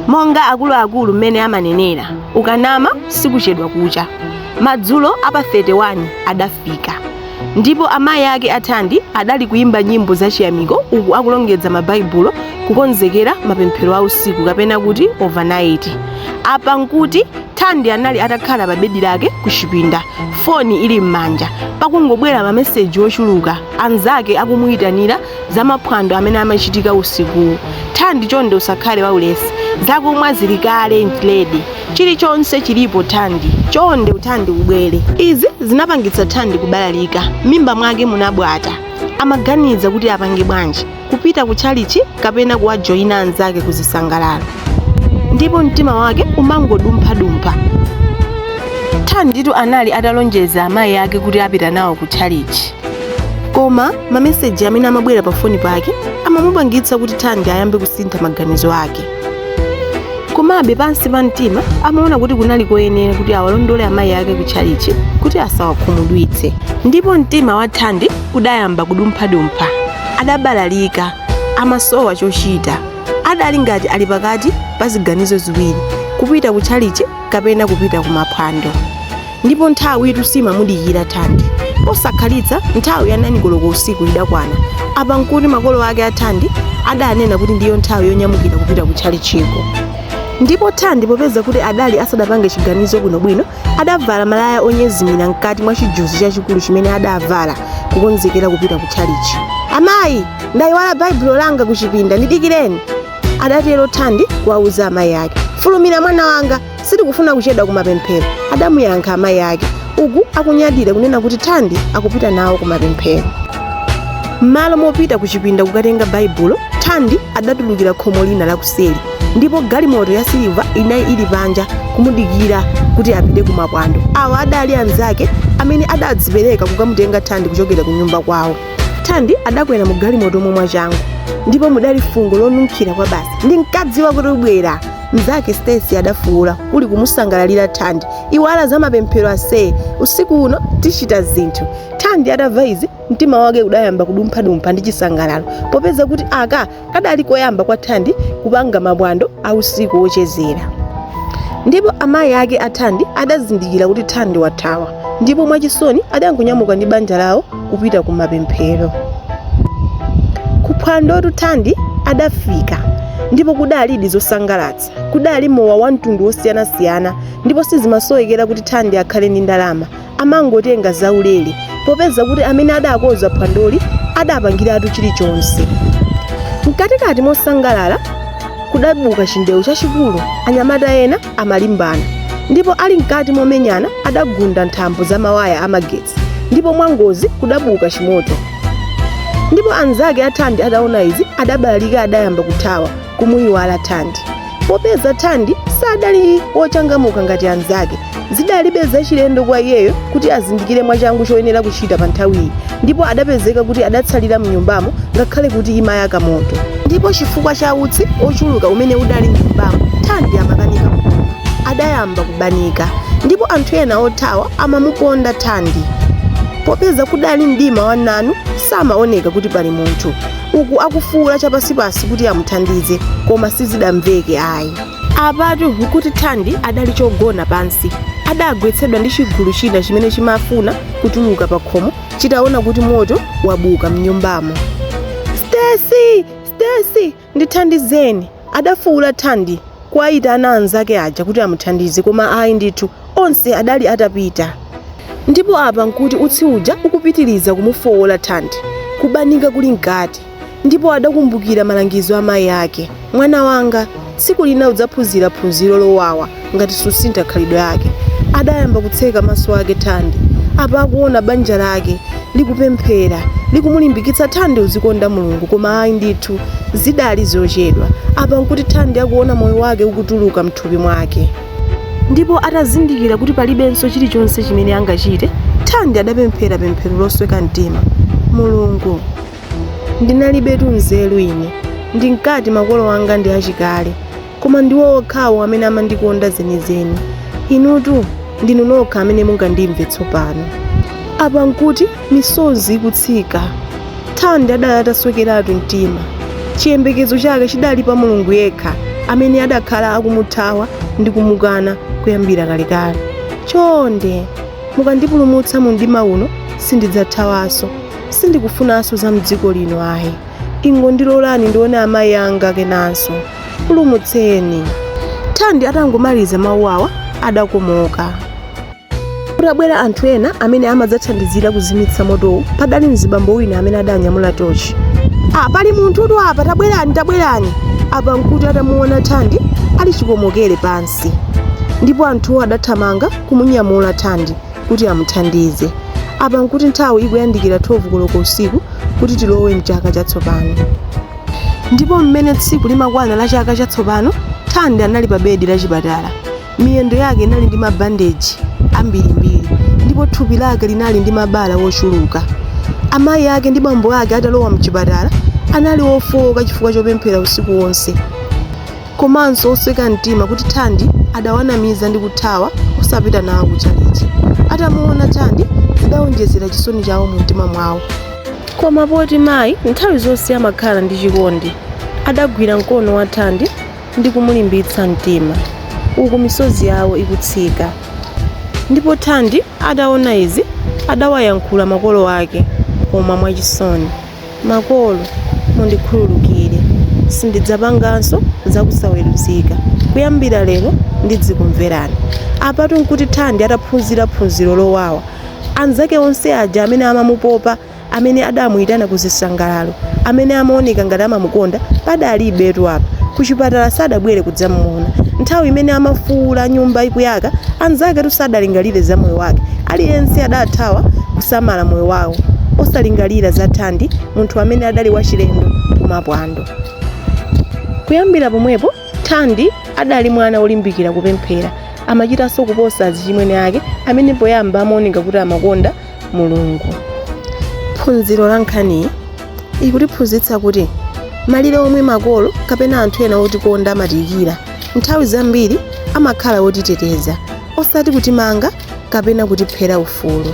monga akuluakulu mmene amanenera, ukanama sikuchedwa kucha. Madzulo apa 31 adafika, ndipo amayi ake athandi adali kuimba nyimbo zachiyamiko uku akulongedza mabaibulo kukonzekera mapemphero a usiku kapena kuti overnight. Apa nkuti Thandi anali atakhala pa bedi lake ku chipinda, foni ili m'manja, pakungobwera mameseji ochuluka anzake akumuyitanira za maphwando amene amachitika usiku. Thandi chonde usakhale waulesi, zakumwa zili kale ntiledi, chilichonse chilipo Thandi, chonde uthandi ubwere. Izi zinapangitsa Thandi kubalalika, mimba mwake munabwata. Amaganiza kuti apange bwanji, kupita ku chalichi kapena kuwajoyina anzake kuzisangalalo, ndipo mtima wake umangodumpha. Thanditu anali atalonjeza amayi ake kuti apita nawo ku chalichi, koma mameseji amene amabwera pa foni pake amamupangitsa kuti Thandi ayambe kusintha maganizo ake. Komabe pansi pa mtima amaona kuti kunali koyenera kuti awalondole amayi ake ku chalichi kuti asawakhumudwitse, ndipo mtima wa Thandi udayamba kudumpha. Adabalalika, amasowa chochita, adali ngati ali pakati pa ziganizo ziwiri, kupita ku chalichi kapena kupita ku maphwando. Ndipo nthawi itu simamudikira Thandi, osakhalitsa nthawi ya 9 koloko usiku idakwana. Apa nkuti makolo ake a Thandi adanena kuti ndiyo nthawi yonyamukira kupita ku chalichiko. Ndipo Thandi popeza kuti adali asadapange chiganizo bwinobwino, adavala malaya onyezimira mkati mwa chijuzi chachikulu chimene adavala kukonzekera kupita ku chalichi. Amayi, ndayiwala baibulo langa ku chipinda, ndidikireni, adatero Thandi kuwauza amayi ake. Fulumira mwana wanga, sitikufuna kuchedwa kumapemphero, adamuyankha amayi ake, uku akunyadira kunena kuti Thandi akupita nawo kumapemphero. M'malo mopita ku chipinda kukatenga baibulo, Thandi adatulukira khomo lina lakuseri, ndipo galimoto ya siliva inayi ili panja kumudikira kuti apite kumaphwando. Awa adali anzake amene adadzipereka kukamutenga Thandi kuchokera ku nyumba kwawo. Thandi adakwera mu galimoto momwe changu, ndipo mudali fungo lonunkhira kwa basi. Ndinkadziwa kuti ubwera. Mzake Stacy adafuula kuli kumusangalalira Thandi. Iwala za mapemphero ase, usiku uno tichita zinthu. Thandi adamva izi, mtima wake udayamba kudumpha ndi chisangalalo, popeza kuti aka kadali koyamba kwa Thandi kupanga maphwando a usiku wochezera. Ndipo amayi ake a Thandi adazindikira kuti Thandi wathawa, ndipo mwachisoni adangonyamuka ndi banja lawo kupita ku mapemphero. Kuphwandotu Thandi adafika, ndipo kudali zosangalatsa, kudali mowa wa mtundu wosiyanasiyana, ndipo sizimasowekera kuti Thandi akhale ndi ndalama, amangotenga zaulere, popeza kuti amene adakonza phwandoli adapangiratu chilichonse. Mkatikati mosangalala kudabuka chindewu chachikulu, anyamata ena amalimbana, ndipo ali mkati momenyana adagunda nthambo za mawaya amagetsi, ndipo mwangozi kudabuka chimoto. Ndipo anzake a Thandi adaona izi, adabalalika adayamba kuthawa kumuyiwala Thandi, popeza Thandi sadali wochangamuka ngati anzake. Zidalibe zachilendo kwa iyeyo kuti azindikire mwachangu choyenera kuchita pa nthawiyi, ndipo adapezeka kuti adatsalira mnyumbamo ngakhale kuti imayaka moto. Ndipo chifukwa cha utsi ochuluka umene udali mnyumbamo, Thandi amakanika kukoma, adayamba kubanika, ndipo anthu ena othawa amamuponda Thandi, popeza kudali mdima wa nanu samaoneka kuti pali munthu. Uku akufuula chapasipasi kuti amuthandize, koma sizidamveke ayi. Apatu nkuti Thandi adali chogona pansi, adagwetsedwa ndi chigulu china chimene chimafuna kutuluka pa khomo chitaona kuti moto wabuka mnyumbamo. Stacy, ndithandizeni, adafuula Thandi kuwayitana anzake aja kuti amuthandize, koma ayi ndithu onse adali atapita. Ndipo apa nkuti utsi uja ukupitiriza kumufowola Thandi, kubanika kuli mkati, ndipo adakumbukira malangizo amayi ake. Mwana wanga, tsiku lina udzaphunzira phunziro lowawa ngati susintha khalidwe yake. Adayamba kutseka maso ake Thandi, apa akuona banja lake likupemphera, likumulimbikitsa Thandi uzikonda Mulungu, koma ayi ndithu zidali zochedwa. Apa nkuti Thandi akuona moyo wake ukutuluka mthupi mwake, ndipo atazindikira kuti palibenso chilichonse chimene angachite, Thandi adapemphera pemphero losweka mtima. Mulungu, ndinalibetu nzeru ine, ndinkati makolo anga ndi achikale, koma ndiwo okhawo amene amandikonda zenizeni. Inutu ndinu nokha amene mungandimve tsopano. Apa nkuti misozi ikutsika. Thandi adali ataswekeratu mtima, chiyembekezo chake chidali pa Mulungu yekha. amene adakhala akumuthawa ndi kumukana kuyambira kalekale. Chonde mukandipulumutsa mu mdima uno sindidzathawanso, sindikufunanso za mdziko lino ayi. Ingondilolani ndione amayi anga kenanso, pulumutseni. Thandi atangomaliza mawu awa adakomoka. Kutabwera anthu ena amene amadzathandizira kuzimitsa motowu, padali mzibambo wina amene adanyamula tochi. Pali munthu apa, tabwerani. Apa nkuti atamuona Thandi ali chikomokere pansi, ndipo anthuwo adathamanga kumunyamula Thandi kuti amuthandize. Apa nkuti nthawi ikuyandikira 12 koloko usiku kuti tilowe mchaka chatsopano. Ndipo mmene tsiku limakwana la chaka chatsopano, Thandi anali pa bedi la chipatala. Miyendo yake inali ndi mabandeji ambirimbiri, ndipo thupi lake linali ndi mabala wochuluka. Amayi ake ndi bambo ake atalowa mchipatala anali ofowoka chifukwa chopemphera usiku wonse, komanso osweka mtima kuti Thandi adawanamiza ndi kuthawa osapita nawo kuchalichi. Atamuona Thandi zidawonjezera chisoni chawo mu mtima mwawo. Koma poti mayi nthawi zonse amakhala ndi chikondi, adagwira mkono wa Thandi ndi kumulimbitsa mtima, uku misozi yawo ikutsika. Ndipo Thandi adaona izi adawayankhula makolo ake koma mwachisoni. Makolo, mundikhululukire, sindidzapanganso zakusaweruzika. Kuyambira lero ndidzikumverani. Apatu nkuti Thandi ataphunzira phunziro lowawa. Anzake onse aja amene amamupopa, amene adamuyitana kuzisangalalo, amene amaoneka ngati amamukonda, padalibetu apa. Kuchipatala sadabwere kudzamuona. Nthawi imene amafuula nyumba ikuyaka, anzake tusadalingalire za moyo wake. Aliyense adathawa kusamala moyo wawo, osalingalira za Thandi, munthu amene adali wachilendo kumapwando. Kuyambira pomwepo Thandi adali mwana olimbikira kupemphera, amachitanso kuposa azichimwene ake amene poyamba amaoneka kuti amakonda Mulungu. Phunziro la nkhani ikutiphunzitsa kuti malire omwe makolo kapena anthu ena otikonda amatiyikira, nthawi zambiri amakhala otiteteza, osati kutimanga kapena kutiphera ufulu.